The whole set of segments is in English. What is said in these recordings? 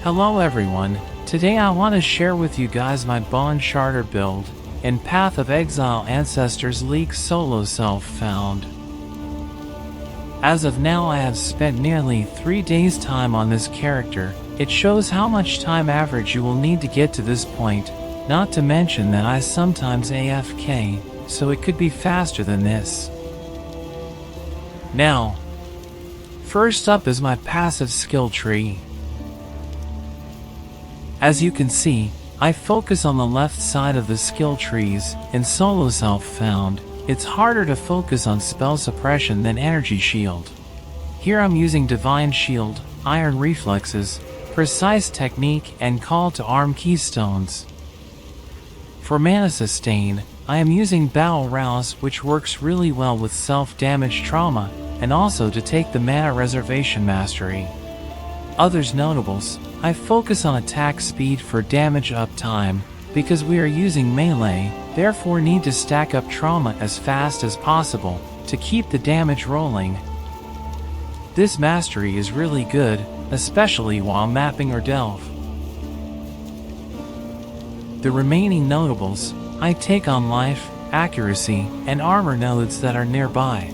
Hello everyone, today I want to share with you guys my Boneshatter build in Path of Exile Ancestors League solo self-found. As of now I have spent nearly 3 days time on this character. It shows how much time average you will need to get to this point, not to mention that I sometimes AFK, so it could be faster than this. Now, first up is my passive skill tree. As you can see, I focus on the left side of the skill trees. In solo self-found, it's harder to focus on spell suppression than energy shield. Here I'm using divine shield, iron reflexes, precise technique, and call to arm keystones. For mana sustain, I am using battle rouse, which works really well with self-damage trauma, and also to take the mana reservation mastery. Others notables, I focus on attack speed for damage uptime, because we are using melee, therefore need to stack up trauma as fast as possible, to keep the damage rolling. This mastery is really good, especially while mapping or delve. The remaining notables, I take on life, accuracy, and armor nodes that are nearby.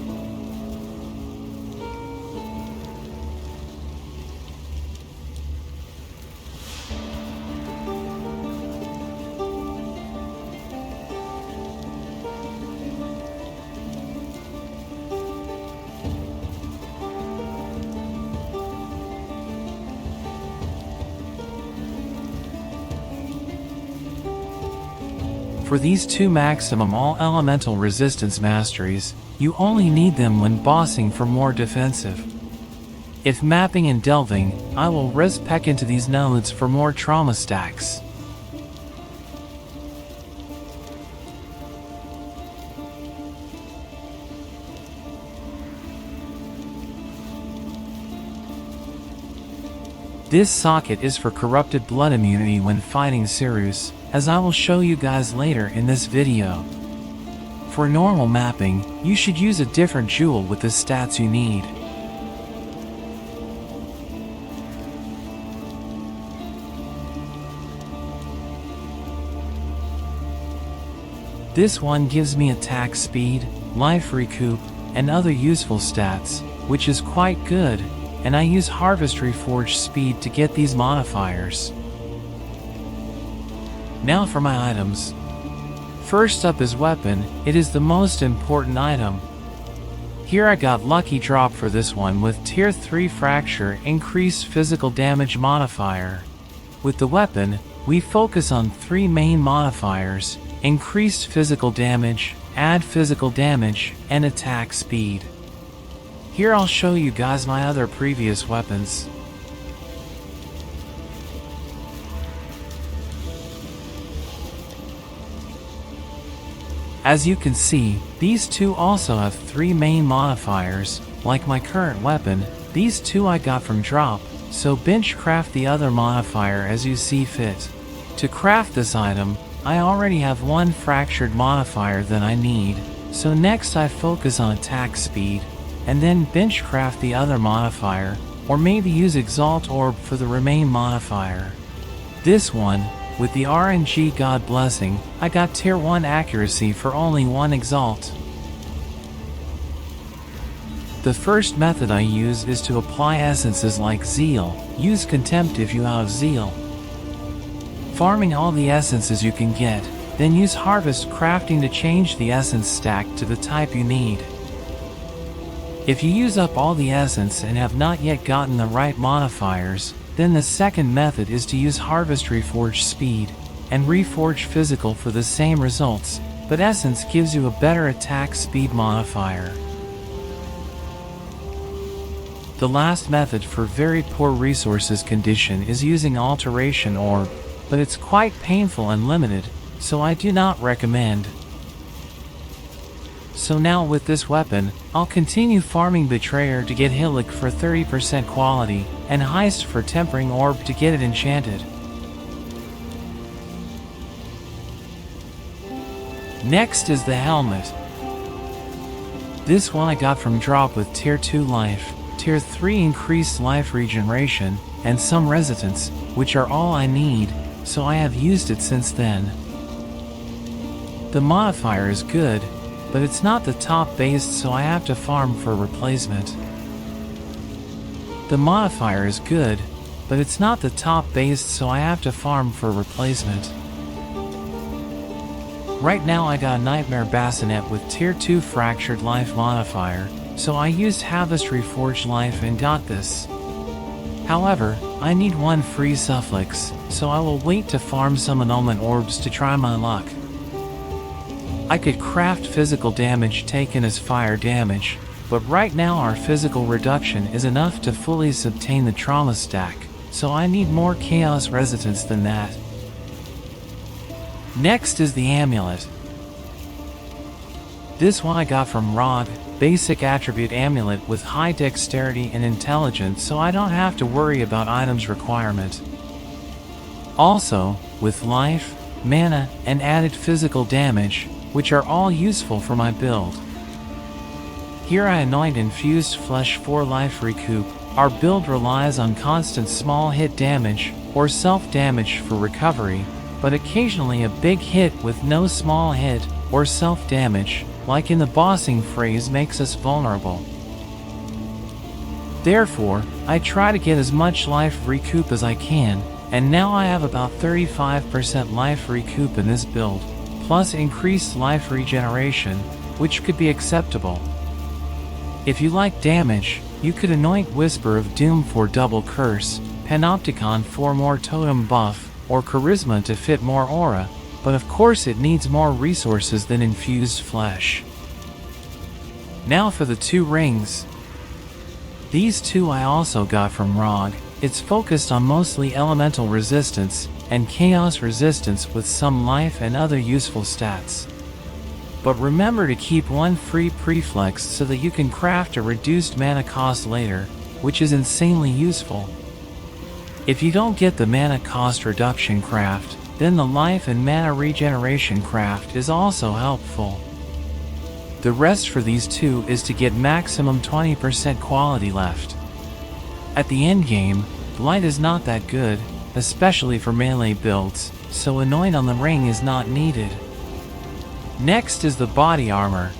For these 2 maximum all elemental resistance masteries, you only need them when bossing for more defensive. If mapping and delving, I will res-peck into these nodes for more trauma stacks. This socket is for corrupted blood immunity when fighting Sirus, as I will show you guys later in this video. For normal mapping, you should use a different jewel with the stats you need. This one gives me attack speed, life recoup, and other useful stats, which is quite good, and I use Harvest Reforged speed to get these modifiers. Now for my items. First up is weapon. It is the most important item. Here I got lucky drop for this one with tier 3 fracture increased physical damage modifier. With the weapon, we focus on 3 main modifiers: increased physical damage, add physical damage, and attack speed. Here I'll show you guys my other previous weapons. As you can see, these 2 also have 3 main modifiers. Like my current weapon, these 2 I got from drop, so bench craft the other modifier as you see fit. To craft this item, I already have 1 fractured modifier that I need, so next I focus on attack speed, and then bench craft the other modifier, or maybe use Exalt Orb for the remain modifier. This one, with the RNG God Blessing, I got tier 1 accuracy for only 1 Exalt. The first method I use is to apply essences like Zeal. Use Contempt if you have Zeal. Farming all the essences you can get, then use Harvest Crafting to change the essence stack to the type you need. If you use up all the essence and have not yet gotten the right modifiers, then the second method is to use Harvest Reforged Speed and Reforge Physical for the same results, but Essence gives you a better attack speed modifier. The last method for very poor resources condition is using Alteration Orb, but it's quite painful and limited, so I do not recommend. So now with this weapon, I'll continue farming Betrayer to get Hillick for 30% quality, and Heist for Tempering Orb to get it enchanted. Next is the helmet. This one I got from drop with tier 2 life, tier 3 increased life regeneration, and some resistance, which are all I need, so I have used it since then. The modifier is good, but it's not the top based, so I have to farm for a replacement. The modifier is good, but it's not the top based, so I have to farm for a replacement. Right now I got a Nightmare Bassinet with tier 2 Fractured Life modifier, so I used Harvest Reforged Life and got this. However, I need one free suffix, so I will wait to farm some annulment orbs to try my luck. I could craft physical damage taken as fire damage, but right now our physical reduction is enough to fully subtain the trauma stack, so I need more chaos resistance than that. Next is the amulet. This one I got from Rog, basic attribute amulet with high dexterity and intelligence, so I don't have to worry about items requirement. Also, with life, mana, and added physical damage, which are all useful for my build. Here I anoint infused flesh for life recoup. Our build relies on constant small hit damage or self-damage for recovery, but occasionally a big hit with no small hit or self-damage, like in the bossing phase, makes us vulnerable. Therefore, I try to get as much life recoup as I can, and now I have about 35% life recoup in this build, plus increased life regeneration, which could be acceptable. If you like damage, you could anoint Whisper of Doom for double curse, Panopticon for more totem buff, or Charisma to fit more aura, but of course it needs more resources than infused flesh. Now for the 2 rings. These 2 I also got from Rog. It's focused on mostly elemental resistance and chaos resistance with some life and other useful stats. But remember to keep one free preflex so that you can craft a reduced mana cost later, which is insanely useful. If you don't get the mana cost reduction craft, then the life and mana regeneration craft is also helpful. The rest for these 2 is to get maximum 20% quality left. At the endgame, light is not that good, especially for melee builds, so anoint on the ring is not needed. Next is the body armor.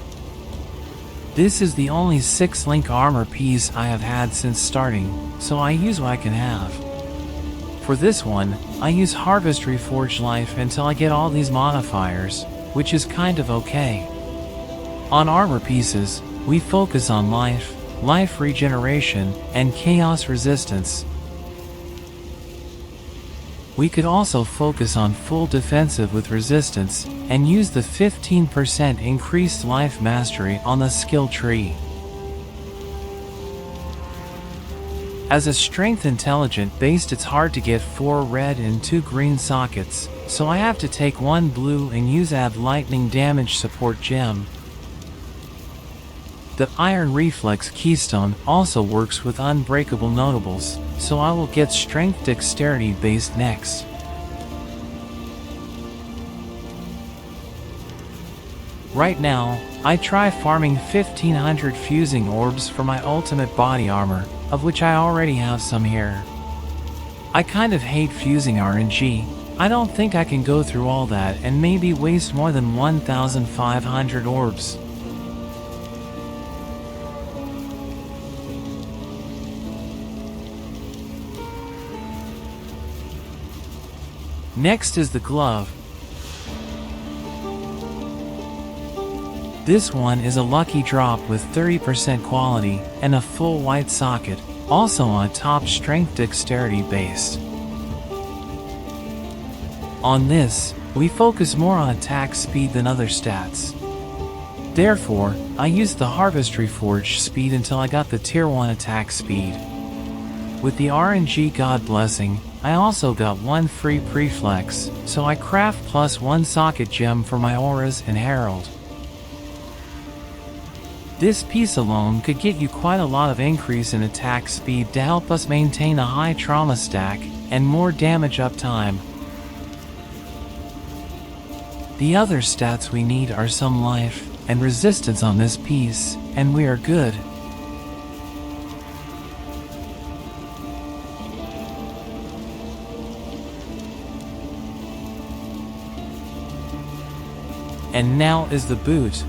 This is the only 6-link armor piece I have had since starting, so I use what I can have. For this one, I use Harvest Reforged Life until I get all these modifiers, which is kind of okay. On armor pieces, we focus on life, life regeneration, and chaos resistance. We could also focus on full defensive with resistance, and use the 15% increased life mastery on the skill tree. As a strength intelligent based, it's hard to get 4 red and 2 green sockets, so I have to take 1 blue and use add lightning damage support gem. The Iron Reflex Keystone also works with Unbreakable Notables, so I will get Strength Dexterity based next. Right now, I try farming 1500 fusing orbs for my ultimate body armor, of which I already have some here. I kind of hate fusing RNG. I don't think I can go through all that and maybe waste more than 1500 orbs. Next is the glove. This one is a lucky drop with 30% quality and a full white socket, also on top strength dexterity based. On this, we focus more on attack speed than other stats. Therefore, I used the Harvest Reforged speed until I got the tier 1 attack speed. With the RNG God Blessing, I also got 1 free preflex, so I craft plus 1 socket gem for my auras and herald. This piece alone could get you quite a lot of increase in attack speed to help us maintain a high trauma stack and more damage uptime. The other stats we need are some life and resistance on this piece, and we are good. And now is the boot.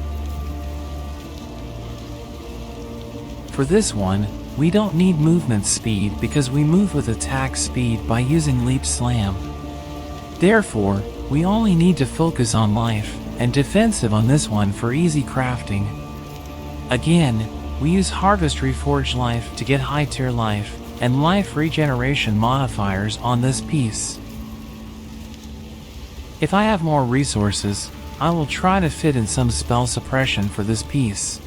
For this one, we don't need movement speed because we move with attack speed by using leap slam. Therefore, we only need to focus on life and defensive on this one for easy crafting. Again, we use Harvest Reforged Life to get high tier life and life regeneration modifiers on this piece. If I have more resources, I will try to fit in some spell suppression for this piece.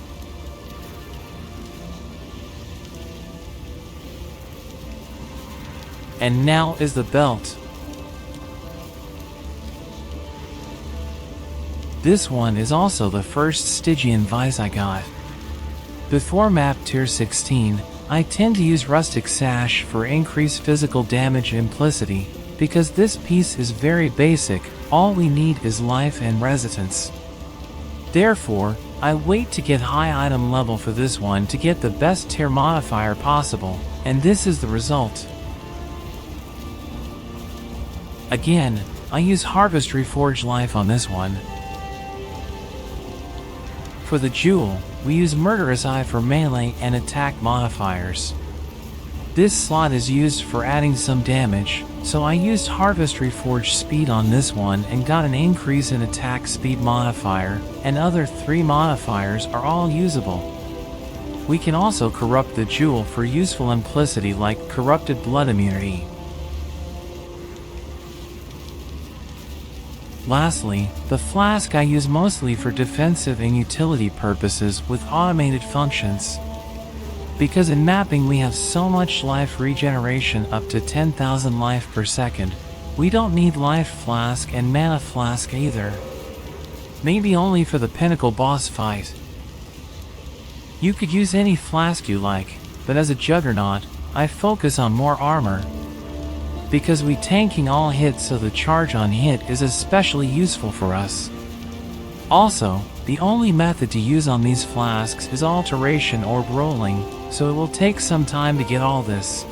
And now is the belt. This one is also the first Stygian Vice I got. Before map tier 16, I tend to use Rustic Sash for increased physical damage implicity, because this piece is very basic, all we need is life and resistance. Therefore, I wait to get high item level for this one to get the best tier modifier possible, and this is the result. Again, I use Harvest Reforged Life on this one. For the jewel, we use Murderous Eye for melee and attack modifiers. This slot is used for adding some damage, so I used Harvest Reforged Speed on this one and got an increase in attack speed modifier, and other 3 modifiers are all usable. We can also corrupt the jewel for useful implicity like Corrupted Blood Immunity. Lastly, the flask I use mostly for defensive and utility purposes with automated functions. Because in mapping we have so much life regeneration up to 10,000 life per second, we don't need life flask and mana flask either. Maybe only for the pinnacle boss fight. You could use any flask you like, but as a Juggernaut, I focus on more armor. Because we tanking all hits, so the charge on hit is especially useful for us. Also, the only method to use on these flasks is alteration or rolling, so it will take some time to get all this.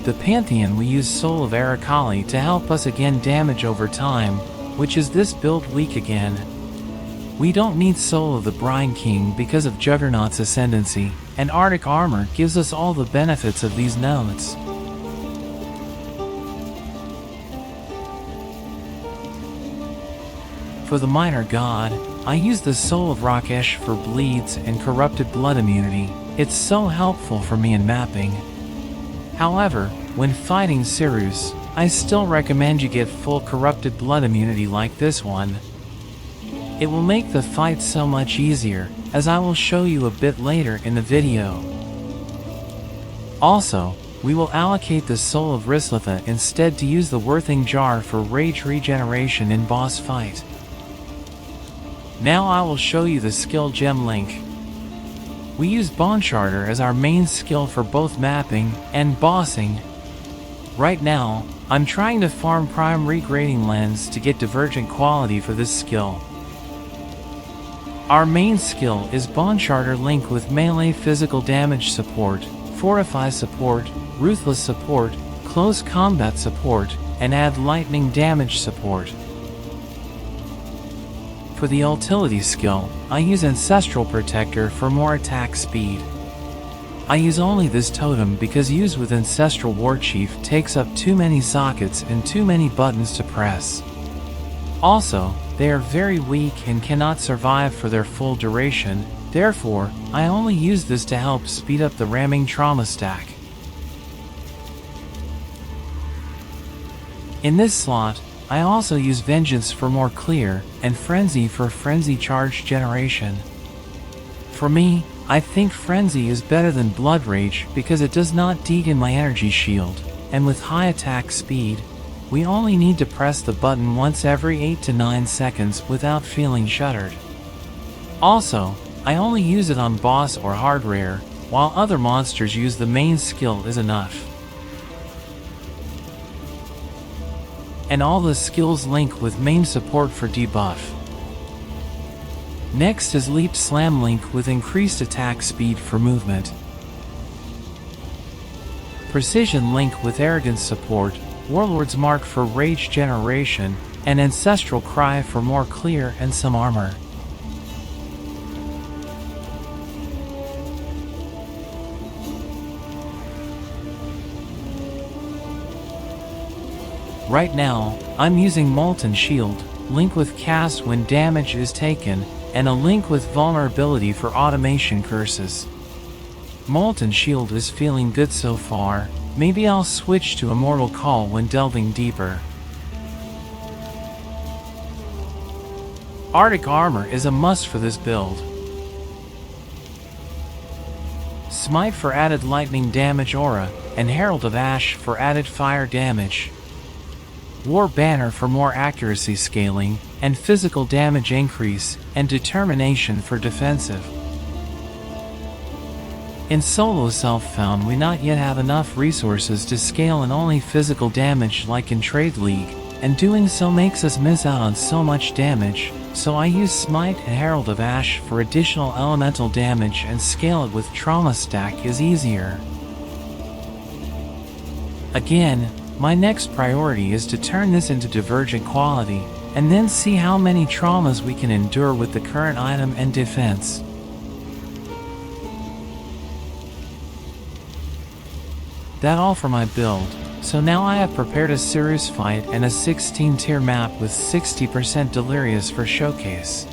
The Pantheon we use Soul of Aracali to help us again damage over time, which is this build weak again. We don't need Soul of the Brine King because of Juggernaut's ascendancy, and Arctic Armor gives us all the benefits of these nodes. For the Minor God, I use the Soul of Rakesh for bleeds and Corrupted Blood Immunity. It's so helpful for me in mapping. However, when fighting Sirus, I still recommend you get full Corrupted Blood Immunity like this one. It will make the fight so much easier, as I will show you a bit later in the video. Also, we will allocate the Soul of Rislitha instead to use the Worthing Jar for rage regeneration in boss fight. Now I will show you the skill gem link. We use Boneshatter as our main skill for both mapping and bossing. Right now, I'm trying to farm Prime Regrading Lens to get Divergent quality for this skill. Our main skill is Boneshatter Link with melee physical damage support, Fortify support, Ruthless support, Close combat support, and add lightning damage support. For the utility skill, I use Ancestral Protector for more attack speed. I use only this totem because used with Ancestral Warchief takes up too many sockets and too many buttons to press. Also, they are very weak and cannot survive for their full duration, therefore, I only use this to help speed up the ramming trauma stack. In this slot, I also use Vengeance for more clear, and Frenzy for frenzy charge generation. For me, I think Frenzy is better than Blood Rage because it does not deaden my energy shield, and with high attack speed, we only need to press the button once every 8 to 9 seconds without feeling shuddered. Also, I only use it on boss or hard rare, while other monsters use the main skill is enough. And all the skills link with main support for debuff. Next is Leap Slam Link with increased attack speed for movement. Precision Link with Arrogance support, Warlord's Mark for Rage generation, and Ancestral Cry for more clear and some armor. Right now, I'm using Molten Shield, Link with Cast when damage is taken, and a Link with Vulnerability for automation curses. Molten Shield is feeling good so far. Maybe I'll switch to Immortal Call when delving deeper. Arctic Armor is a must for this build. Smite for added lightning damage aura, and Herald of Ash for added fire damage. War Banner for more accuracy scaling, and physical damage increase, and Determination for defensive. In solo self-found we not yet have enough resources to scale in only physical damage like in Trade League, and doing so makes us miss out on so much damage, so I use Smite and Herald of Ash for additional elemental damage and scale it with Trauma Stack is easier. Again, my next priority is to turn this into Divergent quality, and then see how many traumas we can endure with the current item and defense. That all for my build, so now I have prepared a Sirus fight and a 16 tier map with 60% Delirious for showcase.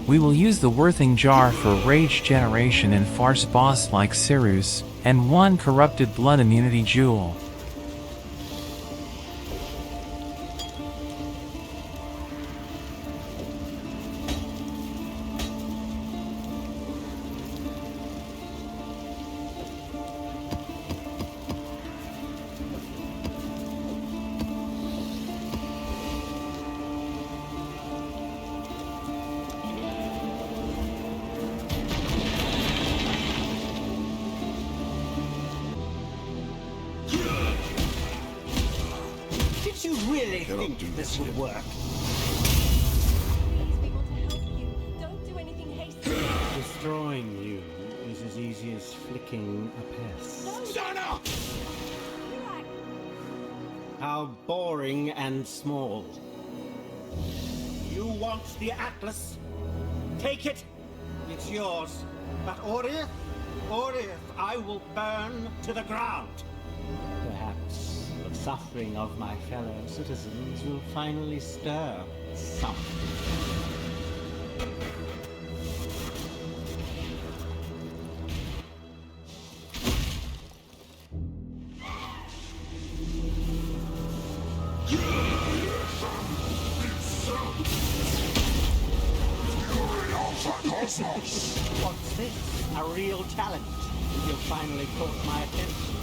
We will use the Worthing Jar for Rage generation and Farce boss like Sirus, and one Corrupted Blood immunity jewel. Did you really think this would work? Don't do anything hasty. Destroying you is as easy as flicking a pest. Shut up! How boring and small. You want the Atlas? Take it. It's yours. But Orif, I will burn to the ground. Perhaps the suffering of my fellow citizens will finally stir something. What's this? A real challenge. You've finally caught my attention.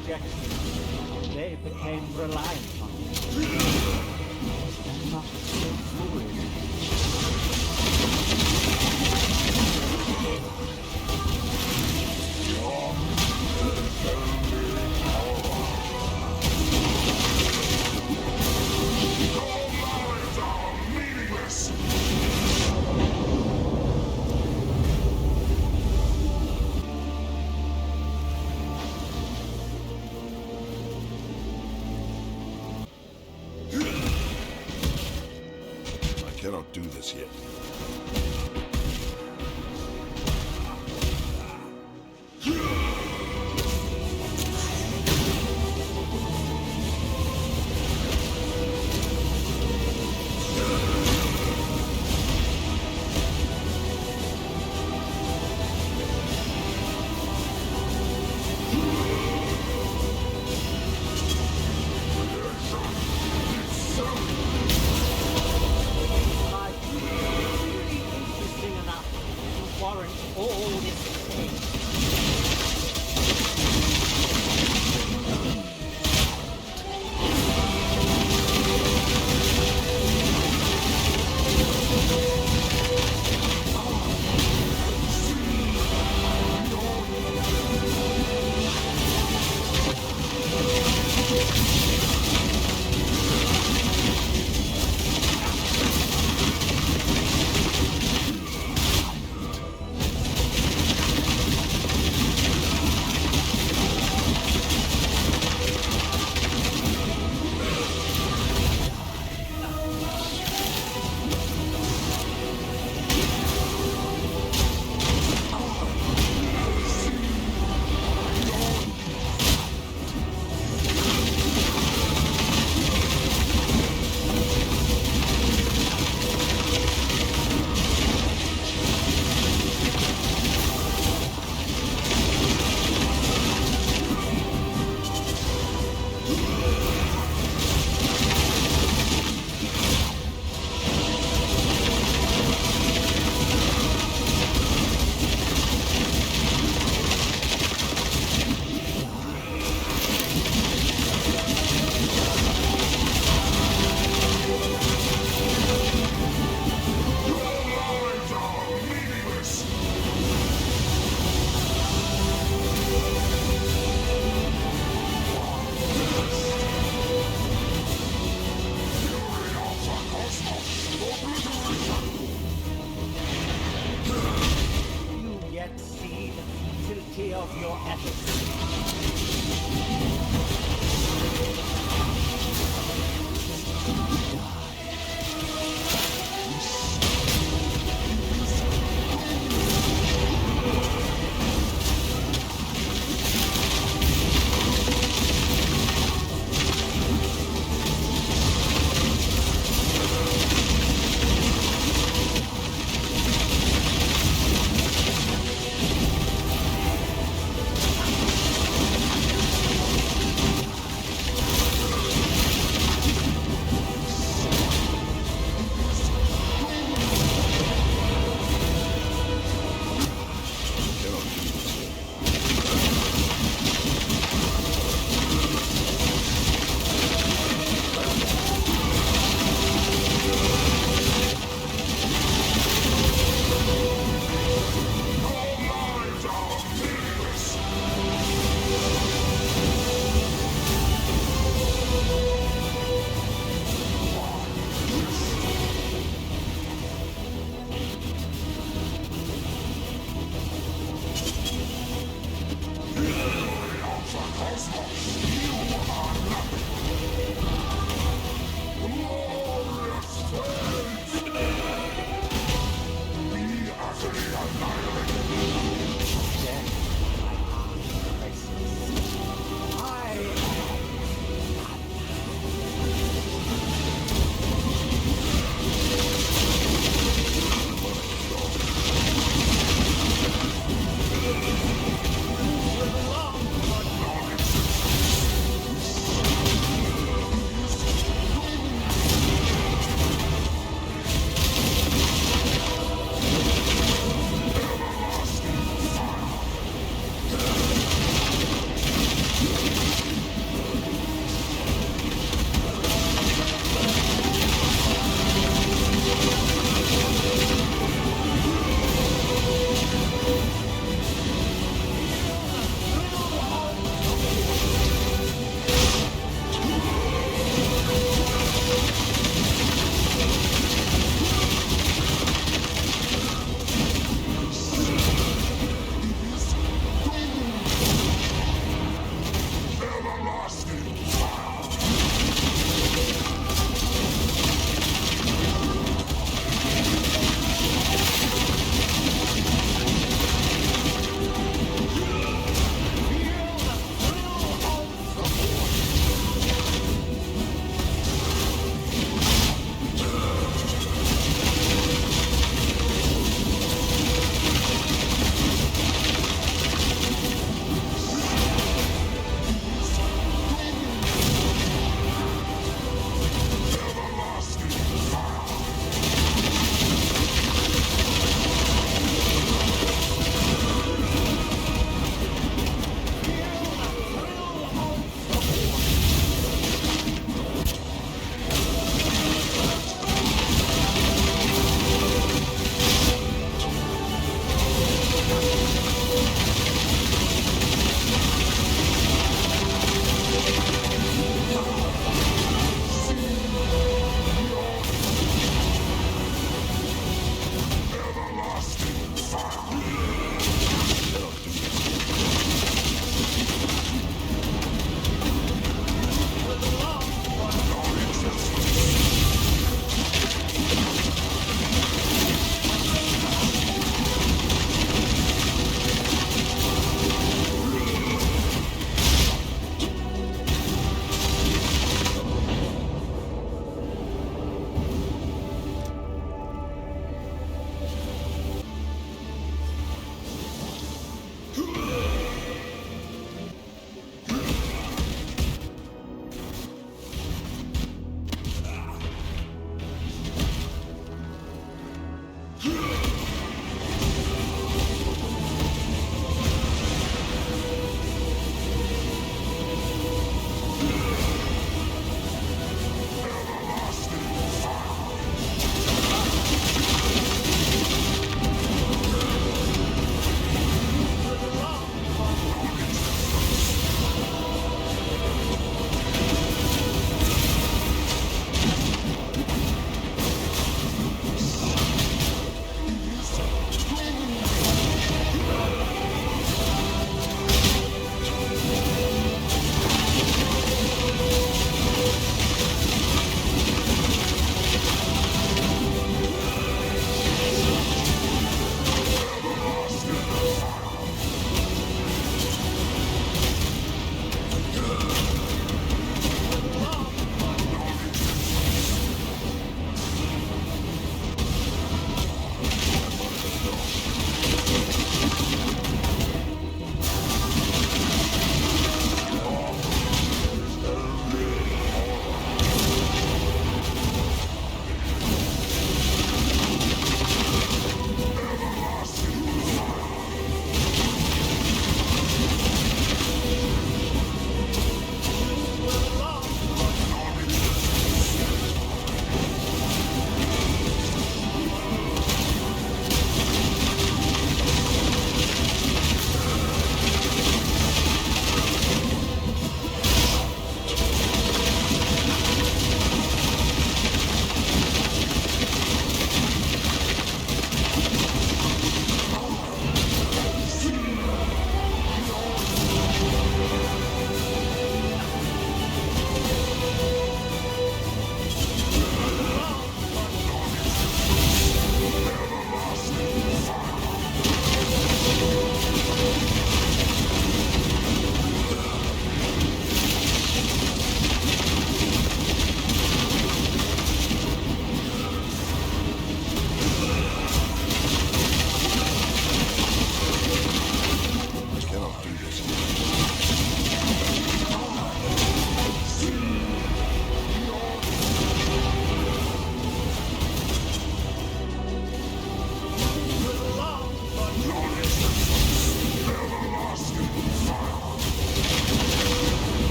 projection, they became reliant on it. And not so foolish. I cannot do this yet. of your efforts.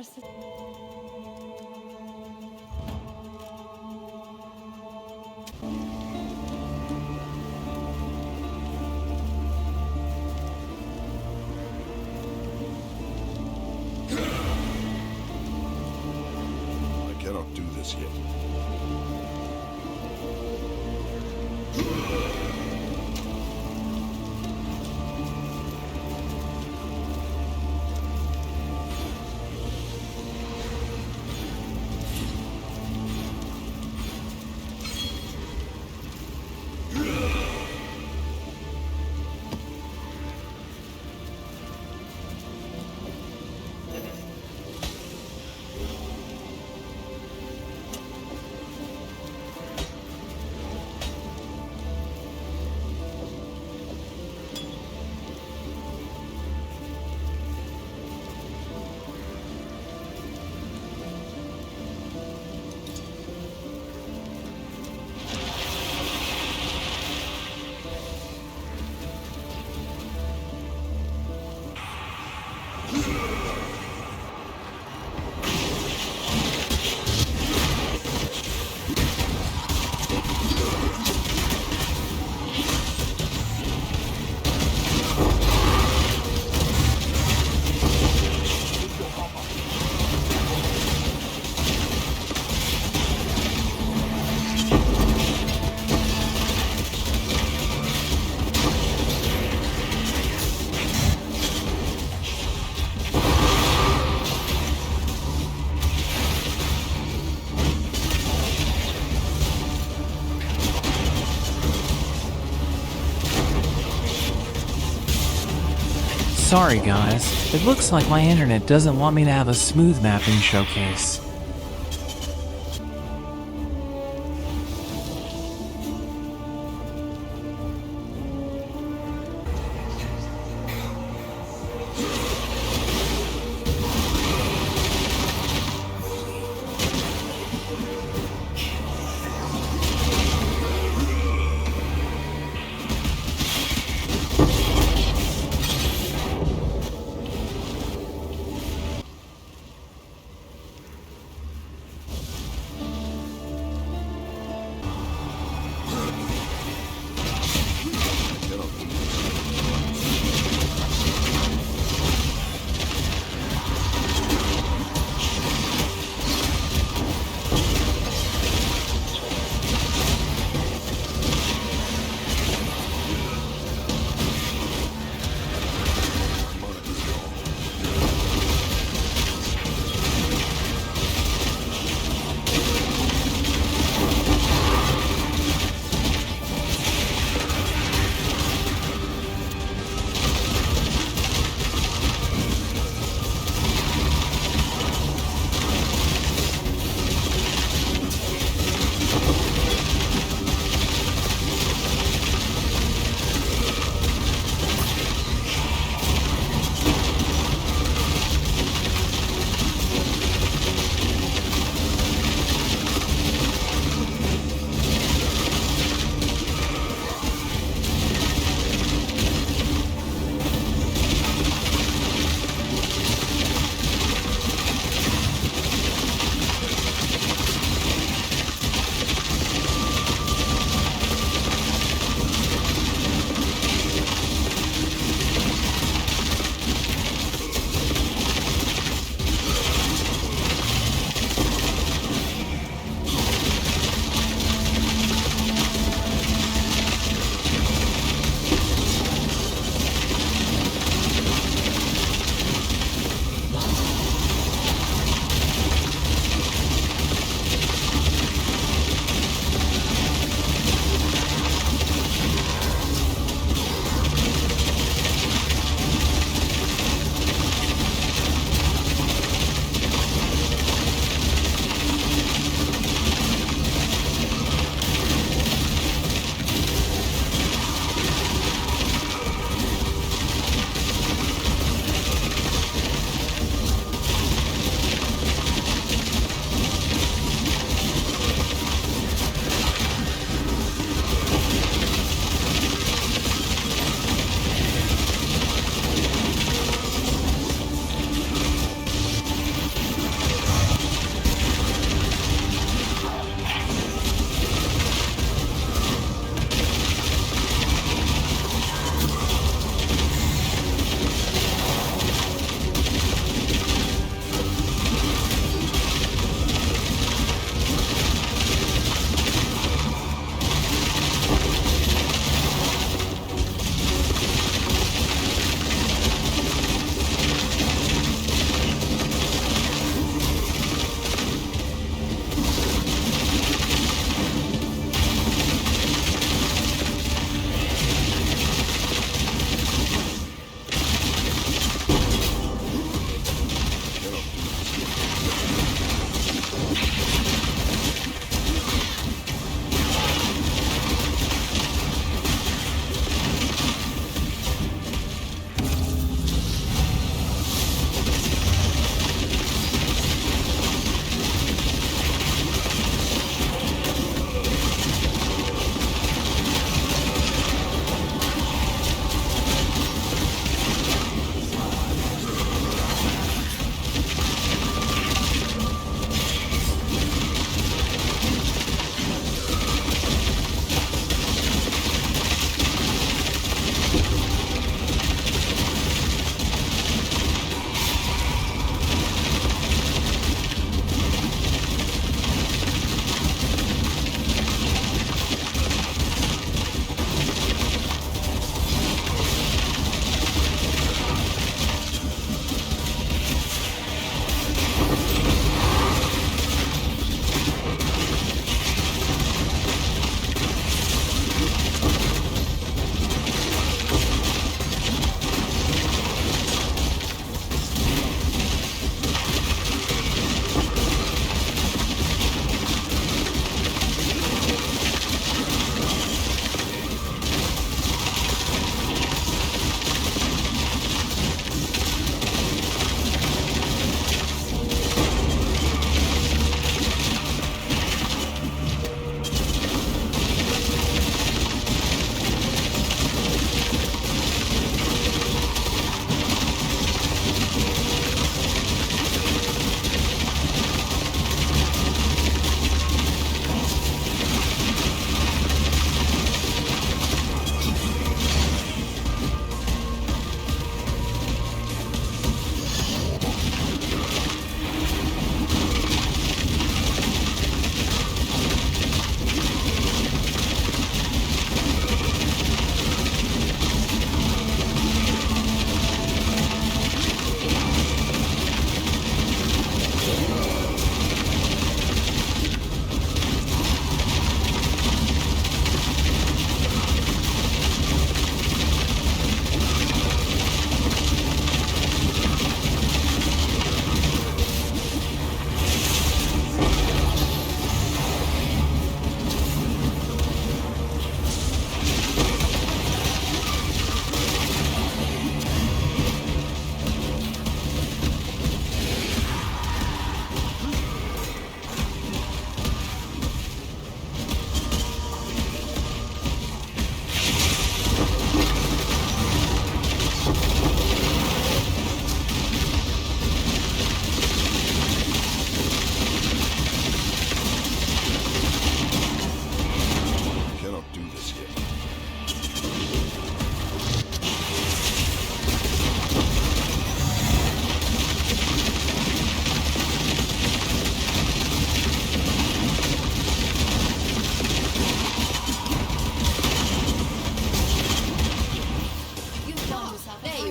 Sirus. I cannot do this yet. Sorry guys, it looks like my internet doesn't want me to have a smooth mapping showcase.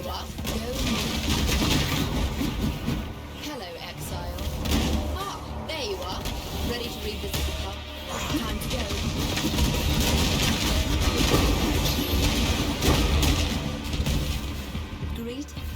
you are. Go. Hello, exile. Ah, there you are. Ready to revisit the club. Time to go. Greetings.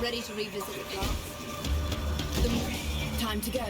Ready to revisit the past? Time to go.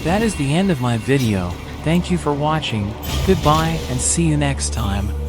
That is the end of my video. Thank you for watching. Goodbye and see you next time.